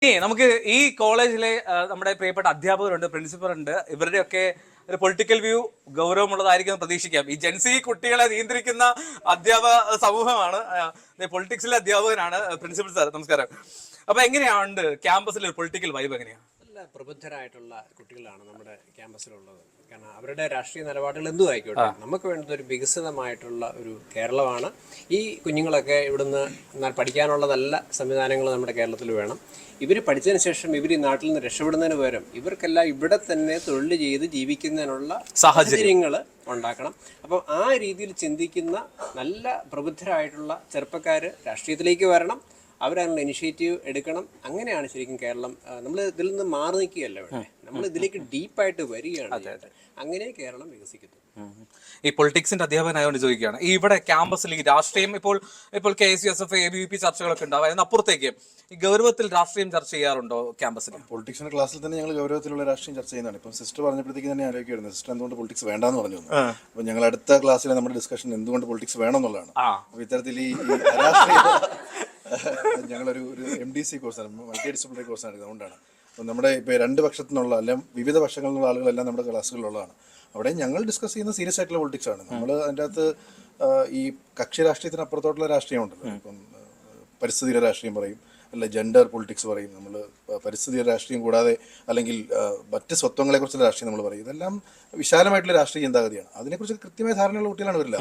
നമുക്ക് ഈ കോളേജിലെ നമ്മുടെ പ്രിയപ്പെട്ട അധ്യാപകരുണ്ട്, പ്രിൻസിപ്പൽ ഉണ്ട്. ഇവരുടെയൊക്കെ ഒരു പൊളിറ്റിക്കൽ വ്യൂ ഗൗരവമുള്ളതായിരിക്കും പ്രതീക്ഷിക്കാം. ഈ ജെൻസി കുട്ടികളെ നിയന്ത്രിക്കുന്ന അധ്യാപക സമൂഹമാണ്. പൊളിറ്റിക്സിലെ അധ്യാപകനാണ് പ്രിൻസിപ്പൽ സാർ. നമസ്കാരം. അപ്പൊ എങ്ങനെയാണ് ക്യാമ്പസിൽ ഒരു പൊളിറ്റിക്കൽ വൈബ് എങ്ങനെയാണ്? നല്ല പ്രബുദ്ധരായിട്ടുള്ള കുട്ടികളാണ് നമ്മുടെ ക്യാമ്പസിലുള്ളത്. കാരണം അവരുടെ രാഷ്ട്രീയ നിലപാടുകൾ എന്തും ആയിക്കോട്ടെ, നമുക്ക് വേണ്ടത് ഒരു വികസിതമായിട്ടുള്ള ഒരു കേരളമാണ്. ഈ കുഞ്ഞുങ്ങളൊക്കെ ഇവിടുന്ന് പഠിക്കാനുള്ള നല്ല സംവിധാനങ്ങൾ നമ്മുടെ കേരളത്തിൽ വേണം. ഇവർ പഠിച്ചതിന് ശേഷം ഇവർ ഈ നാട്ടിൽ നിന്ന് രക്ഷപ്പെടുന്നതിന് പകരം ഇവർക്കെല്ലാം ഇവിടെ തന്നെ തൊഴിൽ ചെയ്ത് ജീവിക്കുന്നതിനുള്ള സാഹചര്യങ്ങൾ ഉണ്ടാക്കണം. അപ്പം ആ രീതിയിൽ ചിന്തിക്കുന്ന നല്ല പ്രബുദ്ധരായിട്ടുള്ള ചെറുപ്പക്കാർ രാഷ്ട്രീയത്തിലേക്ക് വരണം. അവരതിനുള്ള ഇനിഷ്യേറ്റീവ് എടുക്കണം. അങ്ങനെയാണ് ശരിക്കും കേരളം. നമ്മൾ ഇതിൽ നിന്ന് മാറി നിൽക്കുകയല്ല വേണ്ടേ, നമ്മൾ ഇതിലേക്ക് ഡീപ്പായിട്ട് വരികയാണ്. അങ്ങനെ കേരളം വികസിക്കുന്നു. ഈ പൊളിറ്റിക്സിന്റെ അധ്യാപകനായോണ്ട് ചോദിക്കുകയാണ്, ഈ ഇവിടെ ക്യാമ്പസിൽ ഈ രാഷ്ട്രീയം ഇപ്പോൾ KSUSF ABVP ചർച്ചകളൊക്കെ ഉണ്ടാവും. അതിനപ്പുറത്തേക്ക് ഈ ഗൗരവത്തിൽ രാഷ്ട്രീയം ചർച്ച ചെയ്യാറുണ്ടോ ക്യാമ്പസിൽ? പൊളിറ്റിക്സിന്റെ ക്ലാസ്സിൽ തന്നെ ഞങ്ങൾ ഗൗരവത്തിലുള്ള രാഷ്ട്രീയം ചർച്ച ചെയ്യുന്നതാണ്. ഇപ്പം സിസ്റ്റർ പറഞ്ഞപ്പോഴത്തേക്ക് തന്നെ ആലോചിക്കുമായിരുന്നു, സിസ്റ്റർ എന്തുകൊണ്ട് പൊളിറ്റിക്സ് വേണ്ടെന്ന് പറഞ്ഞു. അപ്പൊ ഞങ്ങൾ അടുത്ത ക്ലാസ്സിലെ നമ്മുടെ ഡിസ്കഷൻ എന്തുകൊണ്ട് പൊളിറ്റിക്സ് വേണം എന്നുള്ളതാണ്. അപ്പൊ ഇത്തരത്തിൽ ഈ രാഷ്ട്രീയ ഞങ്ങളൊരു MDC കോഴ്സാണ്, മൾട്ടി ഡിസിപ്ലിനറി കോഴ്സാണ്. അതുകൊണ്ടാണ് അപ്പം നമ്മുടെ ഇപ്പോൾ രണ്ട് പക്ഷത്തുനിന്നുള്ള അല്ലെങ്കിൽ വിവിധ പക്ഷങ്ങളിൽ നിന്നുള്ള ആളുകളെല്ലാം നമ്മുടെ ക്ലാസ്സുകളിലുള്ളതാണ്. അവിടെ ഞങ്ങൾ ഡിസ്കസ് ചെയ്യുന്ന സീരിയസ് ആയിട്ടുള്ള പൊളിറ്റിക്സ് ആണ്. നമ്മൾ അതിൻ്റെ അകത്ത് ഈ കക്ഷി രാഷ്ട്രീയത്തിന് അപ്പുറത്തോട്ടുള്ള രാഷ്ട്രീയം ഉണ്ടല്ലോ. ഇപ്പം പരിസ്ഥിതിയുടെ രാഷ്ട്രീയം പറയും, അല്ല ജെൻഡർ പൊളിറ്റിക്സ് പറയും. നമ്മൾ പരിസ്ഥിതിയുടെ രാഷ്ട്രീയം കൂടാതെ അല്ലെങ്കിൽ മറ്റ് സ്വത്വങ്ങളെക്കുറിച്ചുള്ള രാഷ്ട്രീയം നമ്മൾ പറയും. ഇതെല്ലാം വിശാലമായിട്ടുള്ള രാഷ്ട്രീയ ചിന്താഗതിയാണ്. അതിനെക്കുറിച്ച് കൃത്യമായ ധാരണയുള്ള കുട്ടികളാണ് ഇവരില്ല.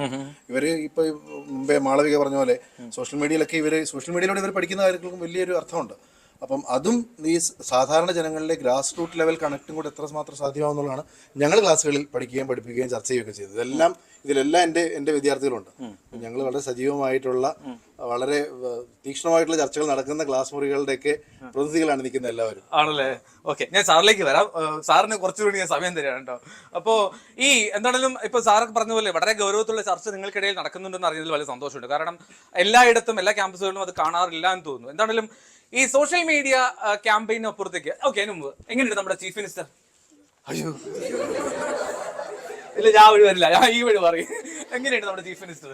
ഇവർ ഇപ്പോൾ മുമ്പേ മാളവിക പറഞ്ഞ പോലെ സോഷ്യൽ മീഡിയയിലൂടെ ഇവർ പഠിക്കുന്ന കാര്യങ്ങൾക്കും വലിയൊരു അർത്ഥമുണ്ട്. അപ്പം അതും ഈ സാധാരണ ജനങ്ങളിലെ ഗ്രാസ് റൂട്ട് ലെവൽ കണക്റ്റും കൂടെ എത്രമാത്രം സാധ്യമാവുന്നതാണ് ഞങ്ങൾ ക്ലാസ്സുകളിൽ പഠിക്കുകയും പഠിപ്പിക്കുകയും ചർച്ച ചെയ്യുകയൊക്കെ ചെയ്തത്. ഇതിലെല്ലാം എൻ്റെ വിദ്യാർത്ഥികളുണ്ട്. ഞങ്ങൾ വളരെ സജീവമായിട്ടുള്ള വളരെ തീക്ഷ്ണമായിട്ടുള്ള ചർച്ചകൾ നടക്കുന്ന ക്ലാസ് മുറികളുടെയൊക്കെ പ്രതിനിധികളാണ് നിൽക്കുന്ന എല്ലാവരും. ആണല്ലേ? ഓക്കെ, ഞാൻ സാറിലേക്ക് വരാം. സാറിന് കുറച്ചുകൂടി ഞാൻ സമയം തരാം കേട്ടോ. അപ്പോൾ ഈ എന്താണെങ്കിലും ഇപ്പൊ സാറൊക്കെ പറഞ്ഞ പോലെ വളരെ ഗൗരവത്തിലുള്ള ചർച്ച നിങ്ങൾക്കിടയിൽ നടക്കുന്നുണ്ടെന്ന് അറിഞ്ഞതിൽ വളരെ സന്തോഷമുണ്ട്. കാരണം എല്ലായിടത്തും എല്ലാ ക്യാമ്പസുകളിലും അത് കാണാറില്ല എന്ന് തോന്നുന്നു. എന്താണെങ്കിലും ഈ സോഷ്യൽ മീഡിയ ക്യാമ്പയിനപ്പുറത്തേക്ക് അതിന് മുമ്പ് എങ്ങനെയുണ്ട് നമ്മുടെ ചീഫ് മിനിസ്റ്റർ? അയ്യോ ഇല്ല, ഞാൻ വഴി വരില്ല, ഞാൻ ഈ വഴി പറയും. എങ്ങനെയുണ്ട് നമ്മുടെ ചീഫ് മിനിസ്റ്റർ?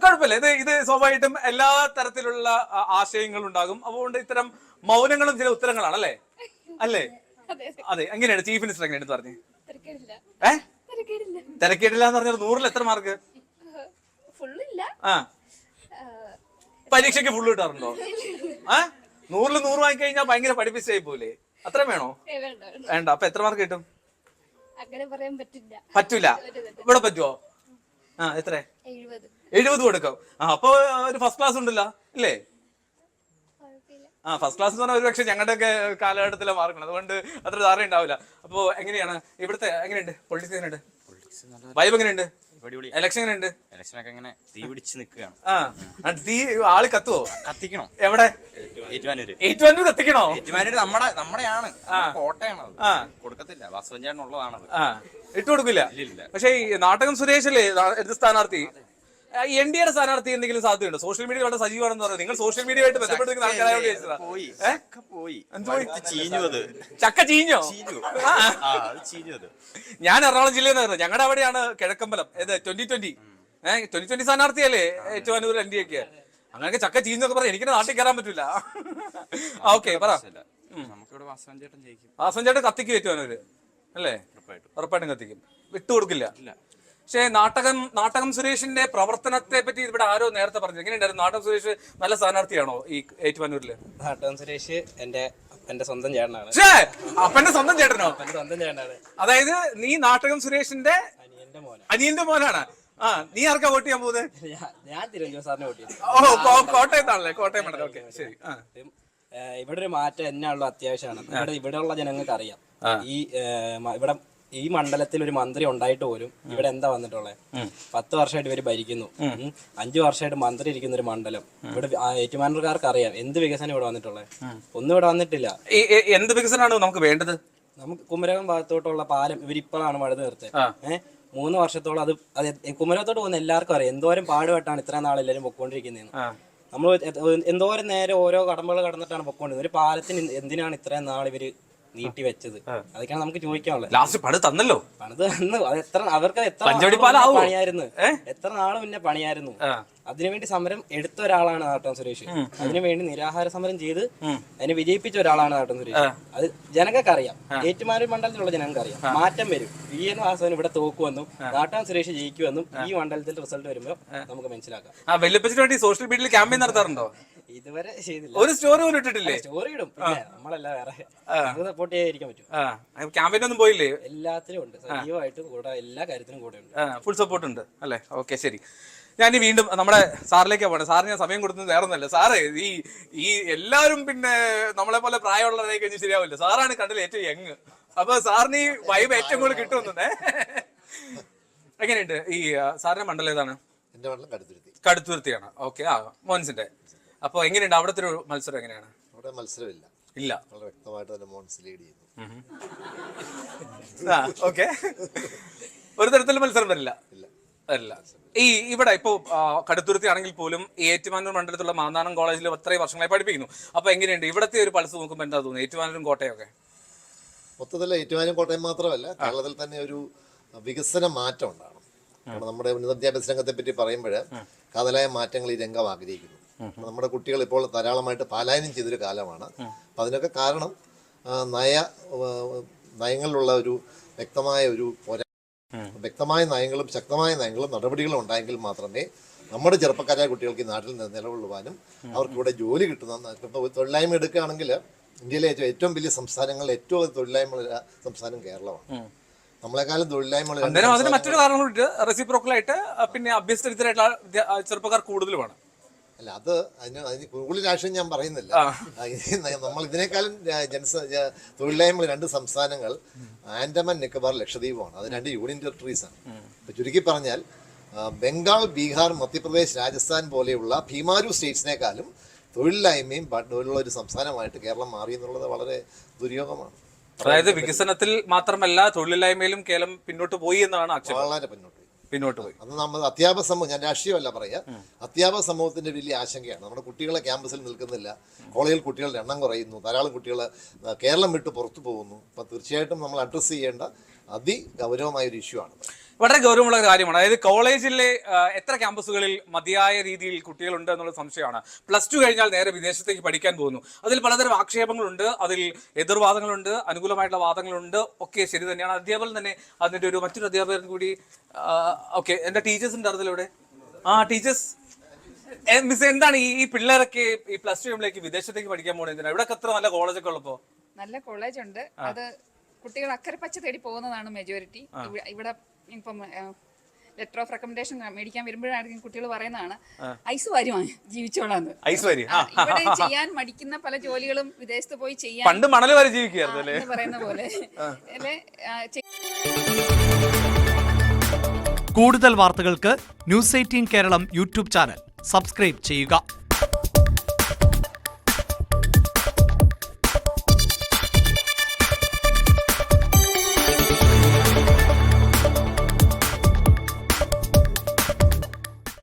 കുഴപ്പമില്ല. ഇത് സ്വാഭാവികമായിട്ടും എല്ലാ തരത്തിലുള്ള ആശയങ്ങളും ഉണ്ടാകും. അതുകൊണ്ട് ഇത്തരം മൗനങ്ങളും ചില ഉത്തരങ്ങളാണ് അല്ലേ? അതെ. എങ്ങനെയാണ് ചീഫ് മിനിസ്റ്റർ എങ്ങനെയാണെന്ന് പറഞ്ഞു? തിരക്കേടില്ല എന്ന് പറഞ്ഞാൽ 100-ൽ എത്ര മാർക്ക്? പരീക്ഷയ്ക്ക് ഫുള്ള് കിട്ടാറുണ്ടോ? 100-ൽ 100 വാങ്ങിക്കഴിഞ്ഞാൽ ഭയങ്കര പഠിപ്പിച്ചായി പോലെ. അത്രയും വേണോ? വേണ്ട. അപ്പൊ എത്ര മാർക്ക് കിട്ടും? പറ്റൂല. ഇവിടെ പറ്റുമോ? എത്ര? 70 കൊടുക്കും. അപ്പൊ ഒരു ഫസ്റ്റ് ക്ലാസ് ഉണ്ടല്ലോ ഇല്ലേ? ഫസ്റ്റ് ക്ലാസ് എന്ന് പറഞ്ഞാൽ ഒരു പക്ഷെ ഞങ്ങളുടെയൊക്കെ കാലഘട്ടത്തിലെ മാർക്കാണ്. അതുകൊണ്ട് അത്ര ധാരണ ഉണ്ടാവില്ല. അപ്പൊ എങ്ങനെയാണ് ഇവിടുത്തെ എങ്ങനെയുണ്ട് പൊളിറ്റിക്സ്? എങ്ങനെയുണ്ട് വൈബ്? എങ്ങനെയുണ്ട് ഇലക്ഷൻ? എങ്ങനെയുണ്ട്? ഇലക്ഷനൊക്കെ ഇങ്ങനെ തീ പിടിച്ച് നിൽക്കുകയാണ്. തീ ആള് കത്തുവോ? കത്തിക്കണം. എവിടെ? ഏറ്റുമാനൂർ കത്തിക്കണോ? ഏറ്റുമാനൂർ നമ്മുടെയാണ്, കോട്ടയാണ്. കൊടുക്കത്തില്ല, വാസവഞ്ചാനുള്ളതാണത്. ഇട്ട് കൊടുക്കില്ല. പക്ഷെ ഈ നാട്ടകം സുരേഷ് അല്ലേ എടുത്ത സ്ഥാനാർത്ഥി? NDA സ്ഥാനാർത്ഥി എന്തെങ്കിലും സാധ്യതയുണ്ടോ? സോഷ്യൽ മീഡിയ വളരെ സജീവമാണെന്ന് പറയുന്നത്. നിങ്ങൾ സോഷ്യൽ മീഡിയയായിട്ട് ബന്ധപ്പെടുന്ന ആൾക്കാരായോട് ചക്ക ചീഞ്ഞോ? ഞാൻ എറണാകുളം ജില്ലയിൽ നിന്നായിരുന്നു. ഞങ്ങളുടെ അവിടെയാണ് കിഴക്കമ്പലം. 2020 സ്ഥാനാർത്ഥിയല്ലേ ഏറ്റുമാനൂർ NDAക്ക്? അങ്ങനെയൊക്കെ ചക്ക ചീഞ്ഞൊക്കെ പറയാം. എനിക്ക് നാട്ടിൽ കയറാൻ പറ്റൂല. ഓക്കെ, പറ. നമുക്കിവിടെ വാസവഞ്ചേട്ടൻ ജയിക്കും. വാസവഞ്ചേട്ടൻ കത്തിക്കും ഏറ്റുമാനൂര് അല്ലേ? ഉറപ്പായിട്ടും കത്തിക്കും. വിട്ടുകൊടുക്കില്ല. പക്ഷേ നാട്ടകം സുരേഷിന്റെ പ്രവർത്തനത്തെ പറ്റി ഇവിടെ ആരോ നേരത്തെ പറഞ്ഞു. എങ്ങനെയുണ്ടായിരുന്നു? നാട്ടകം സുരേഷ് നല്ല സ്ഥാനാർത്ഥിയാണോ ഈ ഏറ്റുമാനൂരില്? നാട്ടകം സുരേഷ് എന്റെ സ്വന്തം ചേട്ടനാണ്. അപ്പന്റെ സ്വന്തം ചേട്ടനോ? സ്വന്തം ചേട്ടനാണ്. അതായത് നീ നാട്ടകം സുരേഷിന്റെ അനിയന്റെ മോനാണ്. നീ ആർക്കാ വോട്ട് ചെയ്യാൻ പോകുന്നത്? ഞാൻ തിരുവനന്തപുരം സാറിന് വോട്ട് ചെയ്യും. കോട്ടയത്താണല്ലേ? കോട്ടയം മണ്ഡലം. ഓക്കെ, ശരി. ഇവിടെ ഒരു മാറ്റം എന്നാണല്ലോ അത്യാവശ്യമാണ്. ഇവിടെയുള്ള ജനങ്ങൾക്ക് അറിയാം. ഈ മണ്ഡലത്തിൽ ഒരു മന്ത്രി ഉണ്ടായിട്ട് പോലും ഇവിടെ എന്താ വന്നിട്ടുള്ളത്? 10 വർഷമായിട്ട് ഇവര് ഭരിക്കുന്നു. 5 വർഷമായിട്ട് മന്ത്രി ഇരിക്കുന്ന ഒരു മണ്ഡലം. ഇവിടെ ഏറ്റുമാനൂർക്കാർക്ക് അറിയാം എന്ത് വികസനം ഇവിടെ വന്നിട്ടുള്ളത്. ഒന്നും ഇവിടെ വന്നിട്ടില്ല. എന്ത് വികസനമാണ് നമുക്ക് വേണ്ടത്? നമുക്ക് കുമരകം ഭാഗത്തോട്ടുള്ള പാലം ഇവരിപ്പോഴാണ് പണിത് നിർത്തത്. 3 വർഷത്തോളം അത് കുമരകത്തോട്ട് പോകുന്ന എല്ലാവർക്കും അറിയാം എന്തോരം പാടുപെട്ടാണ് ഇത്രയും നാളെല്ലാവരും പൊക്കോണ്ടിരിക്കുന്നതെന്ന്. നമ്മൾ എന്തോരം നേരെ ഓരോ കടമ്പകൾ കടന്നിട്ടാണ് പൊക്കോണ്ടിരുന്നത്. ഒരു പാലത്തിന് എന്തിനാണ് ഇത്രയും നാൾ ഇവര് നീട്ടി വെച്ചത്? അതൊക്കെയാണ് നമുക്ക് ചോദിക്കാനുള്ളത്. ലാസ്റ്റ് പണി തന്നല്ലോ. പണിത് അന്ന് അത് അവർക്ക് എത്ര പഞ്ചവടിപ്പാലാവോ? പണിയായിരുന്നു, എത്ര നാള് മുന്നേ പണിയായിരുന്നു. അതിനുവേണ്ടി സമരം എടുത്ത ഒരാളാണ് നാട്ടം സുരേഷ്. അതിനുവേണ്ടി നിരാഹാര സമരം ചെയ്ത് അതിനെ വിജയിപ്പിച്ച ഒരാളാണ് നാട്ടം സുരേഷ്. അത് ജനങ്ങൾക്ക് അറിയാം, ഏറ്റുമാനൂർ മണ്ഡലത്തിലുള്ള ജനങ്ങൾക്ക് അറിയാം. മാറ്റം വരും. VN വാസവൻ ഇവിടെ തോക്കുവെന്നും നാട്ടം സുരേഷ് ജയിക്കുമെന്നും ഈ മണ്ഡലത്തിൽ റിസൾട്ട് വരുമ്പോൾ നമുക്ക് മനസ്സിലാക്കാം. വെല്ലുപ്പിച്ചിട്ട് വേണ്ടി സോഷ്യൽ മീഡിയയിൽ ക്യാമ്പയിൻ നടത്താറുണ്ടോ? ഇതുവരെ ചെയ്തില്ല. ഒരു സ്റ്റോറി പോലും ഇട്ടിട്ടില്ലേ? സ്റ്റോറി ഇടും, നമ്മളല്ല വേറെ സപ്പോർട്ട് ചെയ്യാതിരിക്കാൻ പറ്റും. ക്യാമ്പയിൻ ഒന്നും പോയില്ലേ? എല്ലാത്തിനും ഉണ്ട്, സജീവമായിട്ട് കൂടെ, എല്ലാ കാര്യത്തിനും കൂടെ ഉണ്ട്, ഫുൾ സപ്പോർട്ട് ഉണ്ട് അല്ലേ? ഓക്കെ, ശരി. ഞാൻ വീണ്ടും നമ്മുടെ സാറിലേക്ക് പോകണം. സാറിന് ഞാൻ സമയം കൊടുത്തത് വേറെ ഒന്നല്ല. സാറേ, ഈ എല്ലാവരും പിന്നെ നമ്മളെ പോലെ പ്രായമുള്ളവരായി കഴിഞ്ഞാൽ ശരിയാവില്ല. സാറാണ് കണ്ടിൽ ഏറ്റവും യങ്. അപ്പൊ സാറിന് ഈ വൈബ് ഏറ്റവും കൂടുതൽ കിട്ടുമെന്നേ. എങ്ങനെയുണ്ട് ഈ സാറിന്റെ മണ്ഡലം ഏതാണ്? എന്റെ മണ്ഡലം കടുത്തുരുത്തിയാണ്. ഓക്കെ. മോൻസിന്റെ. അപ്പൊ എങ്ങനെയുണ്ട് അവിടുത്തെ ഒരു മത്സരം? എങ്ങനെയാണ് അവിടെ? മത്സരമില്ല, ഇല്ല, വളരെ വ്യക്തമായിട്ട് തന്നെ മോൻസ് ലീഡ് ചെയ്യുന്നു. ഓക്കെ. ഒരു തരത്തിലും മത്സരം വരില്ല. ഇവിടെ ഇപ്പോ കടുത്തുരുത്തി ആണെങ്കിൽ പോലും ഈ ഏറ്റുമാനൂർ മണ്ഡലത്തിലുള്ള മാന്നാനം കോളേജിൽ അത്രയും വർഷങ്ങളായി പഠിപ്പിക്കുന്നു. അപ്പൊ എങ്ങനെയുണ്ട് ഇവിടത്തെ ഒരു പൾസ് നോക്കുമ്പോൾ എന്താ തോന്നുന്നു? ഏറ്റുമാനൂരും കോട്ടയൊക്കെ മൊത്തത്തിൽ ഏറ്റുമാനൂരും കോട്ടയം മാത്രമല്ല, കേരളത്തിൽ തന്നെ ഒരു വികസന മാറ്റം ഉണ്ടാകണം. കാരണം നമ്മുടെ ഉന്നത വിദ്യാഭ്യാസ രംഗത്തെ പറ്റി പറയുമ്പോൾ കാതലായ മാറ്റങ്ങൾ ഈ രംഗം ആഗ്രഹിക്കുന്നു. നമ്മുടെ കുട്ടികൾ ഇപ്പോൾ ധാരാളമായിട്ട് പലായനം ചെയ്തൊരു കാലമാണ്. അപ്പം അതിനൊക്കെ കാരണം നയങ്ങളിലുള്ള ഒരു വ്യക്തമായ ഒരു വ്യക്തമായ നയങ്ങളും ശക്തമായ നയങ്ങളും നടപടികളും ഉണ്ടായെങ്കിൽ മാത്രമേ നമ്മുടെ ചെറുപ്പക്കാരായ കുട്ടികൾക്ക് ഈ നാട്ടിൽ നിലകൊള്ളുവാനും അവർക്ക് ഇവിടെ ജോലി കിട്ടുന്ന. ഇപ്പോൾ തൊഴിലില്ലായ്മ എടുക്കുകയാണെങ്കിൽ ഇന്ത്യയിലെ ഏറ്റവും വലിയ സംസ്ഥാനങ്ങളിൽ ഏറ്റവും തൊഴിലില്ലായ്മ സംസ്ഥാനം കേരളമാണ്. നമ്മളെക്കാളും തൊഴിലില്ലായ്മ മറ്റൊരു കാരണങ്ങളുണ്ട്. റെസിപ്രോക്കലായിട്ട് പിന്നെ അഭ്യസ്തരിതരായിട്ടുള്ള ചെറുപ്പക്കാർ കൂടുതലുമാണ്. അല്ല, അതിന് കൂടുതൽ രാഷ്ട്രീയം ഞാൻ പറയുന്നില്ല. നമ്മൾ ഇതിനേക്കാളും തൊഴിലില്ലായ്മ രണ്ട് സംസ്ഥാനങ്ങൾ ആൻഡമാൻ നിക്കോബാർ ലക്ഷദ്വീപുമാണ്. അത് രണ്ട് യൂണിയൻ ടെറിട്ടറീസാണ്. ഇപ്പം ചുരുക്കി പറഞ്ഞാൽ ബംഗാൾ, ബീഹാർ, മധ്യപ്രദേശ്, രാജസ്ഥാൻ പോലെയുള്ള ഭീമാരു സ്റ്റേറ്റ്സിനേക്കാളും തൊഴിലില്ലായ്മയും ഉള്ള ഒരു സംസ്ഥാനമായിട്ട് കേരളം മാറി എന്നുള്ളത് വളരെ ദുര്യോഗമാണ്. അതായത് വികസനത്തിൽ മാത്രമല്ല തൊഴിലില്ലായ്മയിലും കേരളം പിന്നോട്ട് പോയി എന്നാണ് ആക്ഷേപം. വളരെ പിന്നോട്ട് പോയി. അത് നമ്മൾ അധ്യാപക സമൂഹം, ഞാൻ രാഷ്ട്രീയമല്ല പറയാ, അധ്യാപക സമൂഹത്തിന്റെ വലിയ ആശങ്കയാണ്. നമ്മുടെ കുട്ടികളെ ക്യാമ്പസിൽ നിൽക്കുന്നില്ല, കോളേജിൽ കുട്ടികളുടെ എണ്ണം കുറയുന്നു, ധാരാളം കുട്ടികൾ കേരളം വിട്ട് പുറത്തു പോകുന്നു. അപ്പം തീർച്ചയായിട്ടും നമ്മൾ അഡ്രസ്സ് ചെയ്യേണ്ട അതിഗൗരവമായ ഒരു ഇഷ്യൂ ആണ്. വളരെ ഗൗരവമുള്ള കാര്യമാണ്. അതായത് കോളേജിലെ എത്ര ക്യാമ്പസുകളിൽ മതിയായ രീതിയിൽ കുട്ടികളുണ്ട് എന്നുള്ള സംശയമാണ്. +2 കഴിഞ്ഞാൽ നേരെ വിദേശത്തേക്ക് പഠിക്കാൻ പോകുന്നു. അതിൽ പലതരം ആക്ഷേപങ്ങളുണ്ട്, അതിൽ എതിർവാദങ്ങളുണ്ട്, അനുകൂലമായിട്ടുള്ള വാദങ്ങളുണ്ട്. ഒക്കെ ശരി തന്നെയാണ്. അധ്യാപകൻ തന്നെ അതിൻ്റെ ഒരു മറ്റൊരു അധ്യാപകൻ കൂടി. ഓക്കെ, എൻ്റെ ടീച്ചേഴ്സ് ഉണ്ട് അതിലൂടെ. ടീച്ചേഴ്സ് മിസ്, എന്താണ് ഈ പിള്ളേരൊക്കെ ഈ +2 കഴിയുമ്പോഴേക്ക് വിദേശത്തേക്ക് പഠിക്കാൻ പോകുന്നത്? എന്തിനാണ്? ഇവിടെ എത്ര നല്ല കോളേജൊക്കെ ഉള്ളപ്പോ? നല്ല കോളേജ് ഉണ്ട്. അത് കുട്ടികൾ അക്കരെ പച്ച തേടി പോകുന്നതാണ് മെജോറിറ്റി. ഇവിടെ ഇപ്പം ലെറ്റർ ഓഫ് റെക്കമെൻഡേഷൻ മേടിക്കാൻ വരുമ്പോഴായിരിക്കും കുട്ടികൾ പറയുന്നതാണ് ഐസ് വാരി ജീവിച്ചോളാന്ന്. ഇവിടെ ചെയ്യാൻ മടിക്കുന്ന പല ജോലികളും വിദേശത്ത് പോയി ചെയ്യാൻ പണ്ട് മണൽ വരെ ജീവിക്കുകയായിരുന്നു പറയുന്ന പോലെ. കൂടുതൽ വാർത്തകൾക്ക് News 18 Keralam YouTube channel subscribe ചെയ്യുക.